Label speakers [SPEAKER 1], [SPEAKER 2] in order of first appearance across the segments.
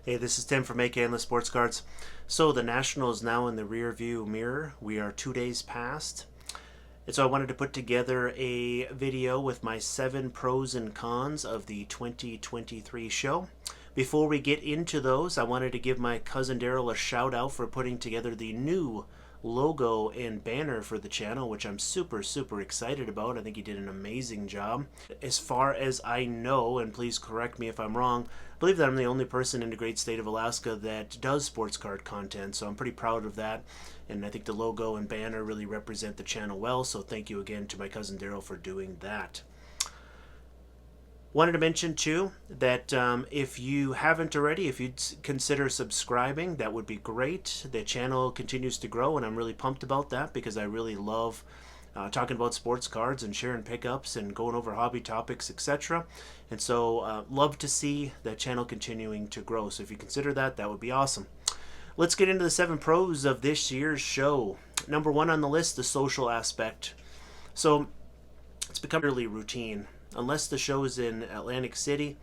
[SPEAKER 1] Hey, this is Tim from AK Endless Sports Cards. So the National is now in the rear view mirror. We are 2 days past. And so I wanted to put together a video with my 7 pros and cons of the 2023 show. Before we get into those, I wanted to give my cousin Daryl a shout out for putting together the new logo and banner for the channel, which I'm super excited about. I think he did an amazing job. As far as I know, and please correct me if I'm wrong, I believe that I'm the only person in the great state of Alaska that does sports card content, so I'm pretty proud of that. And I think the logo and banner really represent the channel well, so thank you again to my cousin Daryl for doing that. Wanted to mention too that if you haven't already, if you'd consider subscribing, that would be great. The channel continues to grow, and I'm really pumped about that because I really love talking about sports cards and sharing pickups and going over hobby topics, etc. And so, love to see the channel continuing to grow. So if you consider that, that would be awesome. Let's get into the 7 pros of this year's show. Number 1 on the list, the social aspect. So it's become really routine. Unless the show is in Atlantic City,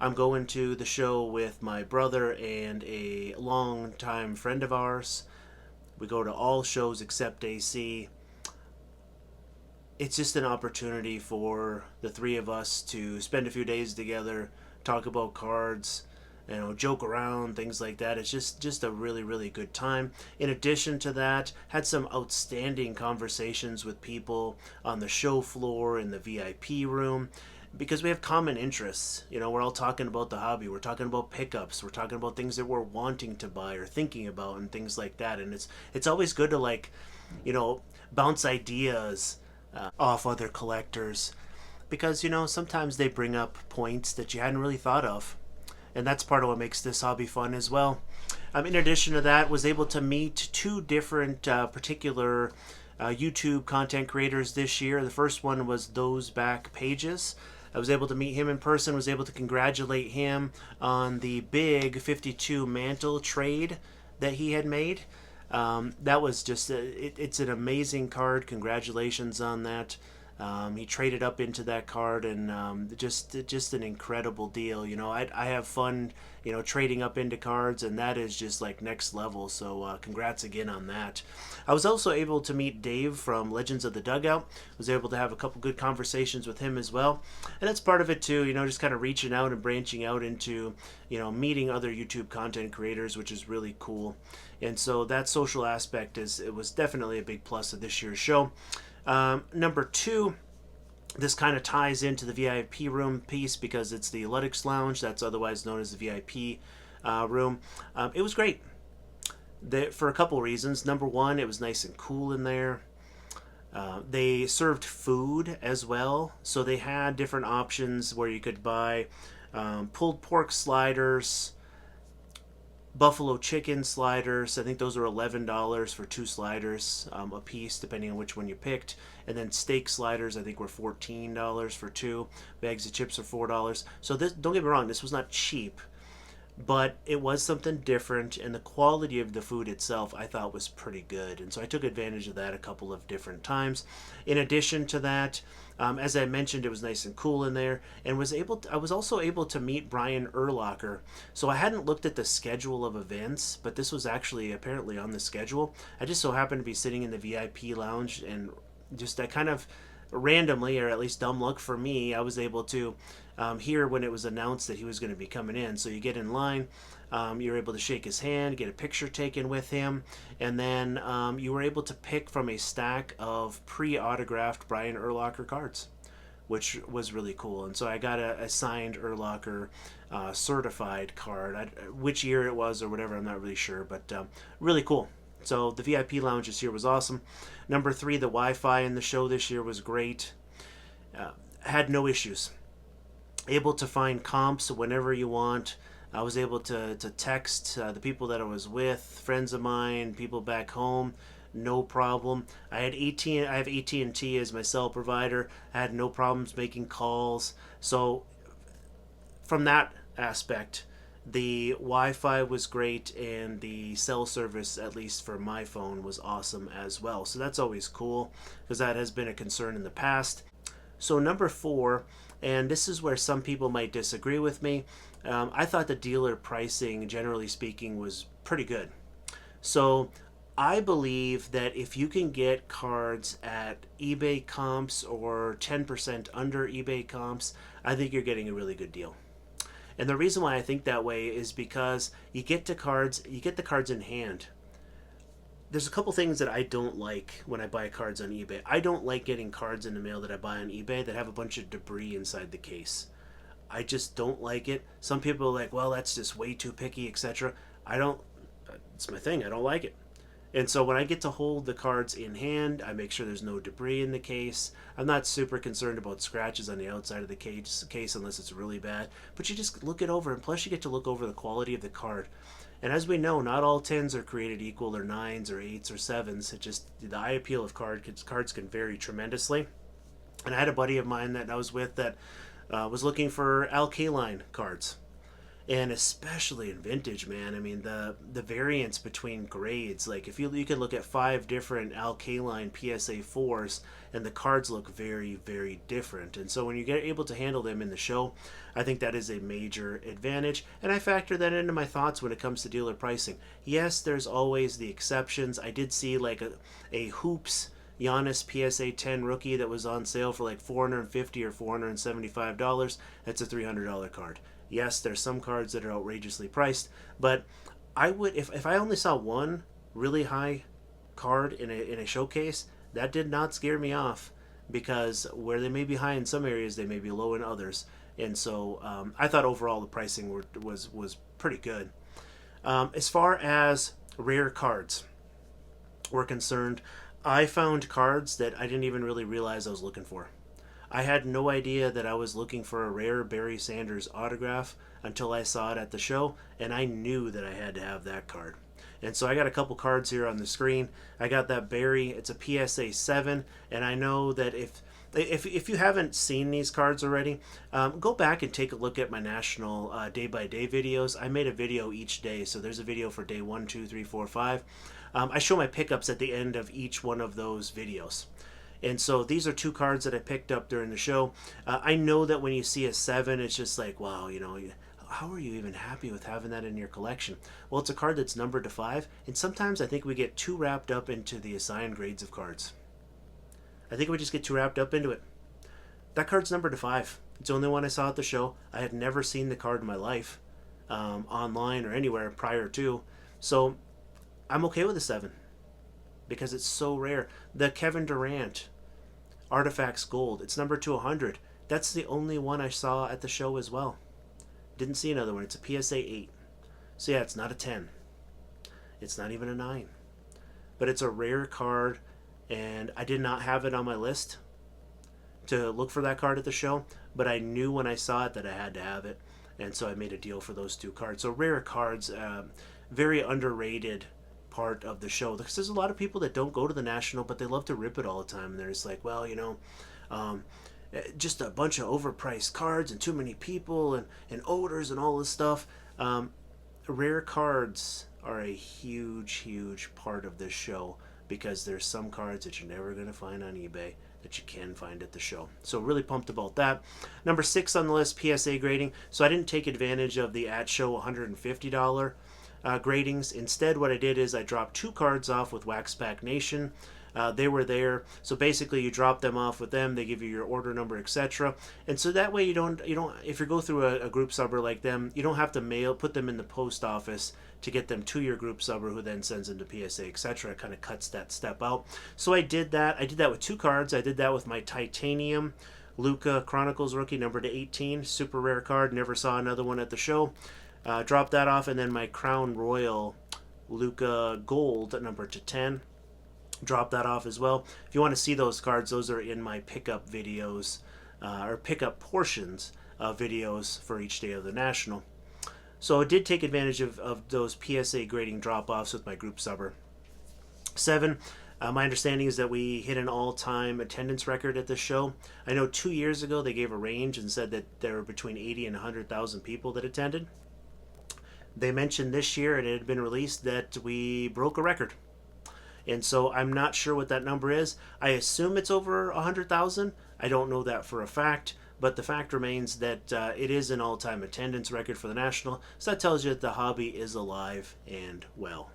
[SPEAKER 1] I'm going to the show with my brother and a longtime friend of ours. We go to all shows except AC. It's just an opportunity for the 3 of us to spend a few days together, talk about cards, joke around, things like that. It's just a really good time. In addition to that, had some outstanding conversations with people on the show floor in the VIP room because we have common interests. We're all talking about the hobby. We're talking about pickups. We're talking about things that we're wanting to buy or thinking about and things like that. And it's always good to bounce ideas off other collectors because sometimes they bring up points that you hadn't really thought of, and that's part of what makes this hobby fun as well. In addition to that, was able to meet 2 different particular YouTube content creators this year. The first one was Those Back Pages. I was able to meet him in person, was able to congratulate him on the big 52 mantle trade that he had made. That was just, it's an amazing card. Congratulations on that. He traded up into that card, and just an incredible deal. I have fun, trading up into cards, and that is just like next level. So congrats again on that. I was also able to meet Dave from Legends of the Dugout. Was able to have a couple good conversations with him as well, and that's part of it too. Just kind of reaching out and branching out into meeting other YouTube content creators, which is really cool. And so that social aspect it was definitely a big plus of this year's show. Number 2, this kind of ties into the VIP room piece because it's the Ludex Lounge, that's otherwise known as the VIP room. It was great for a couple reasons. Number 1, it was nice and cool in there. They served food as well, so they had different options where you could buy pulled pork sliders, buffalo chicken sliders. I think those are $11 for 2 sliders a piece, depending on which one you picked. And then steak sliders, I think, were $14 for 2. Bags of chips are $4. So don't get me wrong, this was not cheap, but it was something different, and the quality of the food itself I thought was pretty good, and so I took advantage of that a couple of different times. In addition to that, as I mentioned, it was nice and cool in there, and I was also able to meet Brian Urlacher. So I hadn't looked at the schedule of events, but this was actually apparently on the schedule. I just so happened to be sitting in the VIP lounge, and just I kind of randomly, or at least dumb luck for me, I was able to hear when it was announced that he was going to be coming in. So you get in line, you're able to shake his hand, get a picture taken with him, and then you were able to pick from a stack of pre-autographed Brian Urlacher cards, which was really cool. And so I got a signed Urlacher certified card. Which year it was or whatever, I'm not really sure, but really cool. So the VIP lounge this year was awesome. Number 3, the Wi-Fi in the show this year was great. Had no issues. Able to find comps whenever you want. I was able to text the people that I was with, friends of mine, people back home, no problem. I have AT&T as my cell provider. I had no problems making calls. So from that aspect, the Wi-Fi was great, and the cell service, at least for my phone, was awesome as well. So that's always cool because that has been a concern in the past. So number 4, and this is where some people might disagree with me, I thought the dealer pricing, generally speaking, was pretty good. So I believe that if you can get cards at eBay comps or 10% under eBay comps, I think you're getting a really good deal. And the reason why I think that way is because you get the cards in hand. There's a couple things that I don't like when I buy cards on eBay. I don't like getting cards in the mail that I buy on eBay that have a bunch of debris inside the case. I just don't like it. Some people are like, well, that's just way too picky, etc. I don't, it's my thing. I don't like it. And so when I get to hold the cards in hand, I make sure there's no debris in the case. I'm not super concerned about scratches on the outside of the case unless it's really bad. But you just look it over, and plus you get to look over the quality of the card. And as we know, not all 10s are created equal, or 9s, or 8s, or 7s. It just, the eye appeal of cards can vary tremendously. And I had a buddy of mine that I was with that was looking for Alkaline cards. And especially in vintage, man. I mean, the variance between grades, like if you can look at 5 different Alkaline PSA 4s, and the cards look very, very different. And so when you get able to handle them in the show, I think that is a major advantage. And I factor that into my thoughts when it comes to dealer pricing. Yes, there's always the exceptions. I did see like a Hoops Giannis PSA 10 rookie that was on sale for like $450 or $475. That's a $300 card. Yes, there's some cards that are outrageously priced, but I would, if I only saw one really high card in a showcase, that did not scare me off, because where they may be high in some areas, they may be low in others. And so I thought overall the pricing was pretty good. As far as rare cards were concerned, I found cards that I didn't even really realize I was looking for. I had no idea that I was looking for a rare Barry Sanders autograph until I saw it at the show, and I knew that I had to have that card. And so I got a couple cards here on the screen. I got that Barry. It's a PSA 7, and I know that if you haven't seen these cards already, go back and take a look at my national day-by-day videos. I made a video each day, so there's a video for day 1, 2, 3, 4, 5. I show my pickups at the end of each one of those videos. And so these are 2 cards that I picked up during the show. I know that when you see a 7, it's just like, wow, how are you even happy with having that in your collection? Well, it's a card that's numbered to 5, and sometimes I think we get too wrapped up into the assigned grades of cards. I think we just get too wrapped up into it. That card's numbered to 5. It's the only one I saw at the show. I had never seen the card in my life, online or anywhere prior to. So I'm okay with a 7 because it's so rare. The Kevin Durant Artifacts Gold, it's numbered to 100. That's the only one I saw at the show as well. Didn't see another one. It's a PSA 8. So yeah, it's not a 10. It's not even a 9. But it's a rare card, and I did not have it on my list to look for that card at the show, but I knew when I saw it that I had to have it, and so I made a deal for those 2 cards. So rare cards, very underrated part of the show, because there's a lot of people that don't go to the National, but they love to rip it all the time, and they're just like, well, just a bunch of overpriced cards and too many people and odors and all this stuff. Rare cards are a huge part of this show, because there's some cards that you're never going to find on eBay that you can find at the show. So really pumped about that. Number 6 on the list, PSA grading. So I didn't take advantage of the at show $150 gradings. Instead, what I did is I dropped 2 cards off with Wax Pack Nation. They were there, so basically you drop them off with them. They give you your order number, etc. And so that way you don't if you go through a group subber like them, you don't have to put them in the post office to get them to your group subber, who then sends them to PSA, etc. It kind of cuts that step out. So I did that. I did that with 2 cards. I did that with my Titanium Luka Chronicles rookie, numbered to 18, super rare card. Never saw another one at the show. Dropped that off, and then my Crown Royal Luka Gold, numbered to 10. Drop that off as well. If you want to see those cards, those are in my pickup videos, or pickup portions of videos for each day of the National. So I did take advantage of those PSA grading drop-offs with my group subber. 7, my understanding is that we hit an all-time attendance record at this show. I know 2 years ago they gave a range and said that there were between 80 and 100,000 people that attended. They mentioned this year, and it had been released, that we broke a record. And so I'm not sure what that number is. I assume it's over 100,000. I don't know that for a fact, but the fact remains that it is an all-time attendance record for the National, so that tells you that the hobby is alive and well.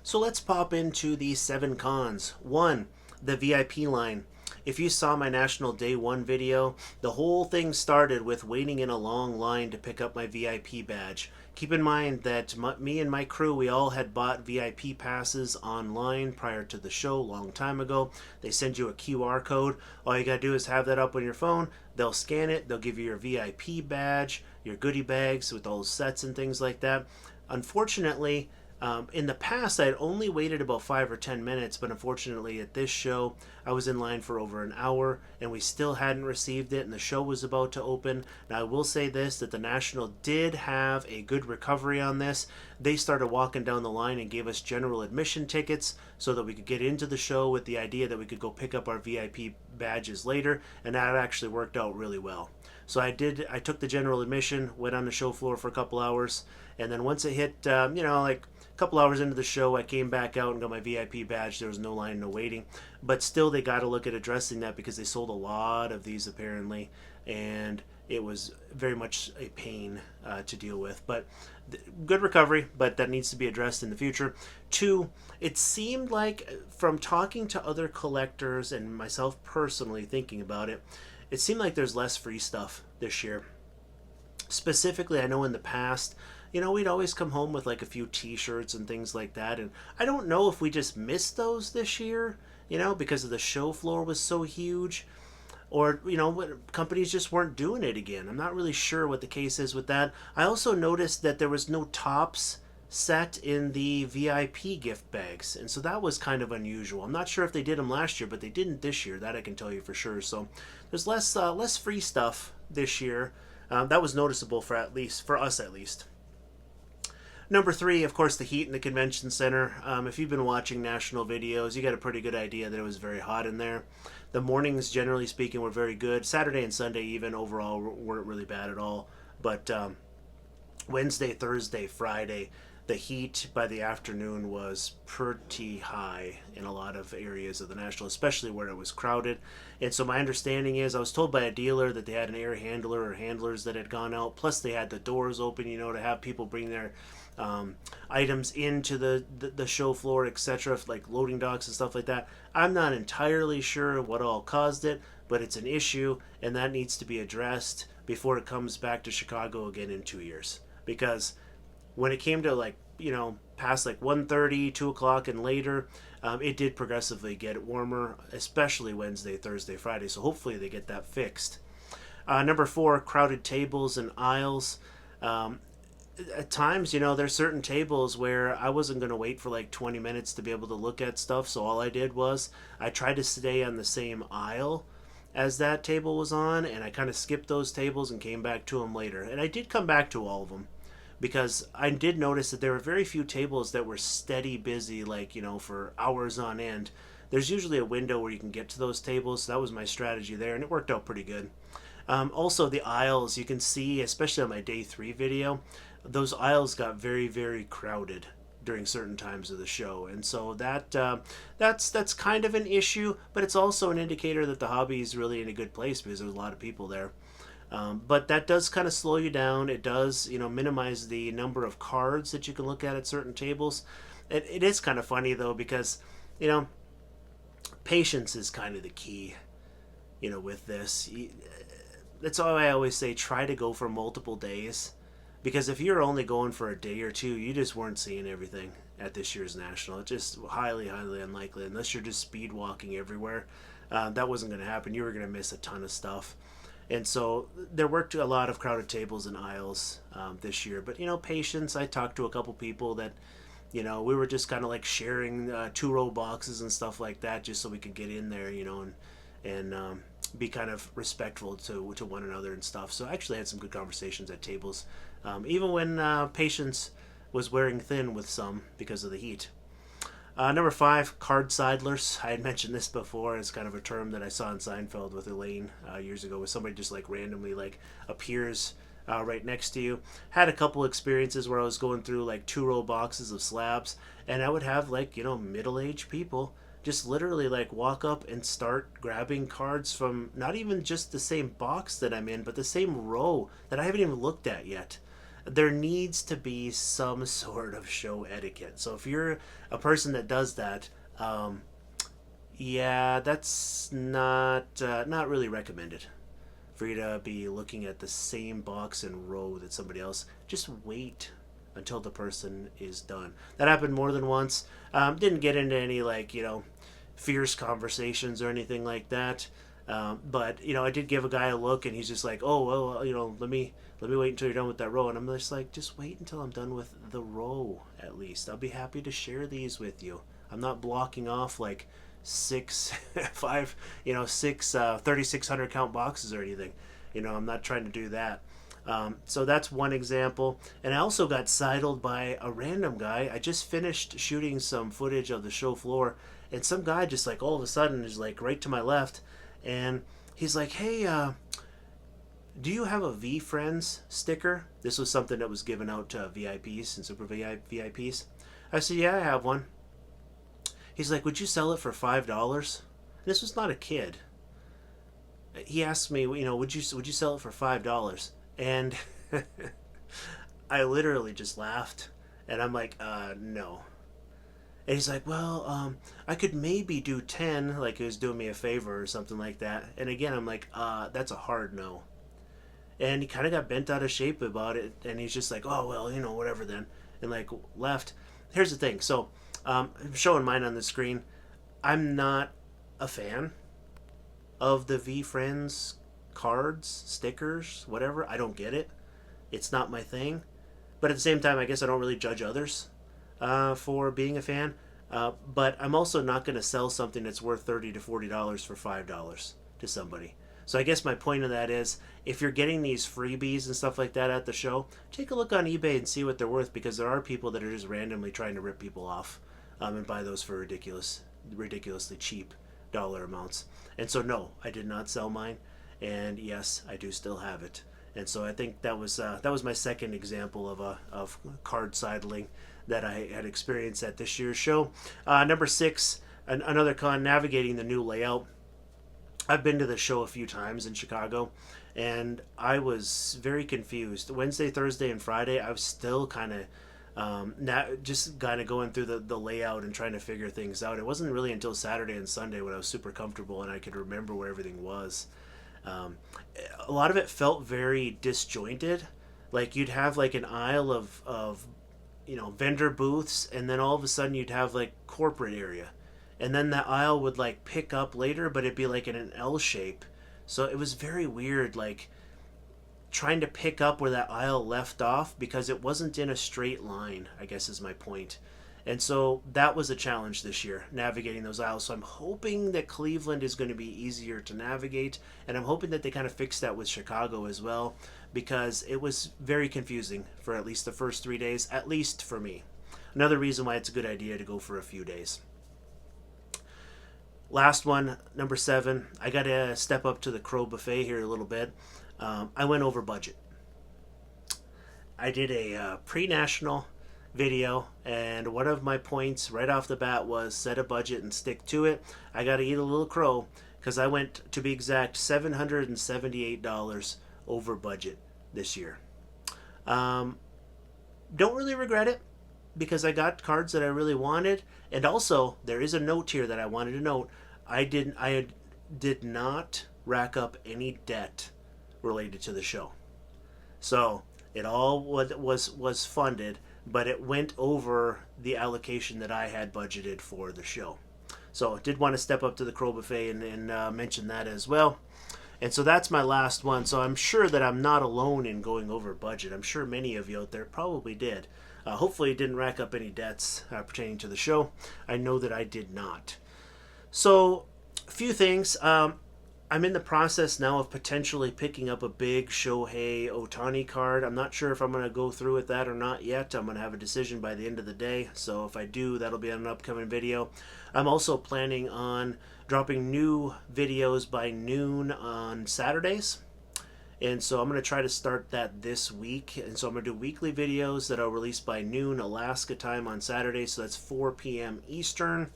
[SPEAKER 1] So let's pop into the 7 cons. 1, the VIP line. If you saw my National Day 1 video, the whole thing started with waiting in a long line to pick up my VIP badge. Keep in mind that me and my crew, we all had bought VIP passes online prior to the show a long time ago. They send you a QR code. All you gotta do is have that up on your phone. They'll scan it. They'll give you your VIP badge, your goodie bags with all the sets and things like that. Unfortunately, in the past, I had only waited about 5 or 10 minutes, but unfortunately at this show, I was in line for over an hour, and we still hadn't received it, and the show was about to open. Now, I will say this, that the National did have a good recovery on this. They started walking down the line and gave us general admission tickets so that we could get into the show with the idea that we could go pick up our VIP badges later, and that actually worked out really well. So I took the general admission, went on the show floor for a couple hours, and then once it hit, like a couple hours into the show, I came back out and got my VIP badge. There was no line, no waiting. But still, they got to look at addressing that because they sold a lot of these apparently, and it was very much a pain to deal with. But good recovery, but that needs to be addressed in the future. 2, it seemed like from talking to other collectors and myself personally thinking about it, it seemed like there's less free stuff this year. Specifically, I know in the past, we'd always come home with like a few t-shirts and things like that. And I don't know if we just missed those this year, because of the show floor was so huge, or, companies just weren't doing it again. I'm not really sure what the case is with that. I also noticed that there was no tops set in the VIP gift bags. And so that was kind of unusual. I'm not sure if they did them last year, but they didn't this year. That I can tell you for sure. So there's less free stuff this year. That was noticeable for us at least. Number 3, of course, the heat in the convention center. If you've been watching National videos, you got a pretty good idea that it was very hot in there. The mornings, generally speaking, were very good. Saturday and Sunday, even overall, weren't really bad at all. But Wednesday, Thursday, Friday, the heat by the afternoon was pretty high in a lot of areas of the National, especially where it was crowded. And so my understanding is, I was told by a dealer that they had an air handler or handlers that had gone out, plus they had the doors open, to have people bring their items into the show floor, etc., like loading docks and stuff like that. I'm not entirely sure what all caused it, but it's an issue, and that needs to be addressed before it comes back to Chicago again in 2 years. Because when it came to past 1:30, 2 o'clock and later, it did progressively get warmer, especially Wednesday, Thursday, Friday. So hopefully they get that fixed. Number 4, crowded tables and aisles. At times, there's certain tables where I wasn't going to wait for 20 minutes to be able to look at stuff. So all I did was I tried to stay on the same aisle as that table was on, and I kind of skipped those tables and came back to them later. And I did come back to all of them, because I did notice that there were very few tables that were steady busy, for hours on end. There's usually a window where you can get to those tables, so that was my strategy there, and it worked out pretty good. Also, the aisles, you can see, especially on my Day 3 video, those aisles got very, very crowded during certain times of the show, and so that's kind of an issue, but it's also an indicator that the hobby is really in a good place because there's a lot of people there. But that does kind of slow you down. It does, minimize the number of cards that you can look at certain tables. It is kind of funny, though, because, patience is kind of the key, with this. That's why I always say try to go for multiple days. Because if you're only going for a day or two, you just weren't seeing everything at this year's National. It's just highly, highly unlikely. Unless you're just speed walking everywhere, that wasn't going to happen. You were going to miss a ton of stuff. And so there were a lot of crowded tables and aisles this year. But, patience. I talked to a couple people that, we were just kind of sharing 2-row boxes and stuff like that just so we could get in there, and be kind of respectful to one another and stuff. So I actually had some good conversations at tables, even when patience was wearing thin with some because of the heat. Number 5, card sidlers. I had mentioned this before. It's kind of a term that I saw in Seinfeld with Elaine years ago, where somebody just randomly appears right next to you. Had a couple experiences where I was going through 2-row boxes of slabs, and I would have middle-aged people just literally like walk up and start grabbing cards from not even just the same box that I'm in, but the same row that I haven't even looked at yet. There needs to be some sort of show etiquette. So if you're a person that does that, yeah, that's not really recommended for you to be looking at the same box and row that somebody else. Just wait until the person is done. That happened more than once. Didn't get into any like fierce conversations or anything like that. But I did give a guy a look, and he's just like, "Oh well, let me wait until you're done with that row." And I'm just like, "Just wait until I'm done with the row at least. I'll be happy to share these with you. I'm not blocking off like six, five, six 3,600 count boxes or anything. I'm not trying to do that." So that's one example. And I also got sidled by a random guy. I just finished shooting some footage of the show floor, and some guy just like all of a sudden is like right to my left, and he's like, "Hey, do you have a VFriends sticker?" This was something that was given out to VIPs and super VIPs. I said, "Yeah, I have one." He's like, "Would you sell it for $5?" This was not a kid. He asked me, would you sell it for $5? And I literally just laughed, and I'm like, no. And he's like, "Well, I could maybe do 10, like he was doing me a favor or something like that." And again, I'm like, that's a hard no. And he kind of got bent out of shape about it, and he's just like, "Oh well, whatever then," and like left. Here's the thing. So I'm showing mine on the screen. I'm not a fan of the VFriends cards, stickers, whatever. I don't get it. It's not my thing. But at the same time, I guess I don't really judge others for being a fan. But I'm also not going to sell something that's worth $30 to $40 for $5 to somebody. So I guess my point of that is, if you're getting these freebies and stuff like that at the show, take a look on eBay and see what they're worth, because there are people that are just randomly trying to rip people off and buy those for ridiculously cheap dollar amounts. And so no, I did not sell mine, and yes, I do still have it. And so I think that was my second example of card sidling that I had experienced at this year's show. Number 6, another con, navigating the new layout. I've been to the show a few times in Chicago, and I was very confused. Wednesday, Thursday, and Friday, I was still kind of just kind of going through the layout and trying to figure things out. It wasn't really until Saturday and Sunday when I was super comfortable and I could remember where everything was. A lot of it felt very disjointed. Like you'd have like an aisle of vendor booths, and then all of a sudden you'd have like corporate area, and then that aisle would like pick up later, but it'd be like in an L shape. So it was very weird, like trying to pick up where that aisle left off, because it wasn't in a straight line, I guess is my point. And so that was a challenge this year, navigating those aisles. So I'm hoping that Cleveland is going to be easier to navigate, and I'm hoping that they kind of fix that with Chicago as well, because it was very confusing for at least the first 3 days, at least for me. Another reason why it's a good idea to go for a few days. Last one, number 7, I got to step up to the Crow Buffet here a little bit. I went over budget. I did a pre-national video, and one of my points right off the bat was set a budget and stick to it. I got to eat a little crow, because I went, to be exact, $778 over budget this year. Don't really regret it, because I got cards that I really wanted. And also, there is a note here that I wanted to note. I did not rack up any debt related to the show. So it all was funded, but it went over the allocation that I had budgeted for the show. So I did want to step up to the Crow Buffet and mention that as well. And so that's my last one. So I'm sure that I'm not alone in going over budget. I'm sure many of you out there probably did. Hopefully it didn't rack up any debts pertaining to the show. I know that I did not. So a few things. I'm in the process now of potentially picking up a big Shohei Ohtani card. I'm not sure if I'm going to go through with that or not yet. I'm going to have a decision by the end of the day. So if I do, that'll be on an upcoming video. I'm also planning on dropping new videos by noon on Saturdays. And so I'm going to try to start that this week. And so I'm going to do weekly videos that I'll release by noon Alaska time on Saturday. So that's 4 p.m. Eastern.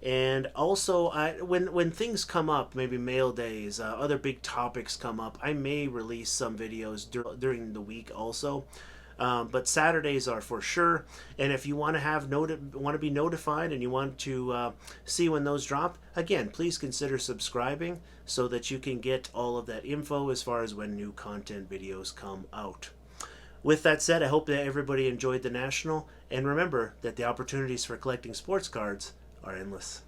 [SPEAKER 1] And also, when things come up, maybe mail days, other big topics come up, I may release some videos during the week also. But Saturdays are for sure. And if you want to want to be notified and you want to see when those drop, again, please consider subscribing so that you can get all of that info as far as when new content videos come out. With that said, I hope that everybody enjoyed the National, and remember that the opportunities for collecting sports cards are endless.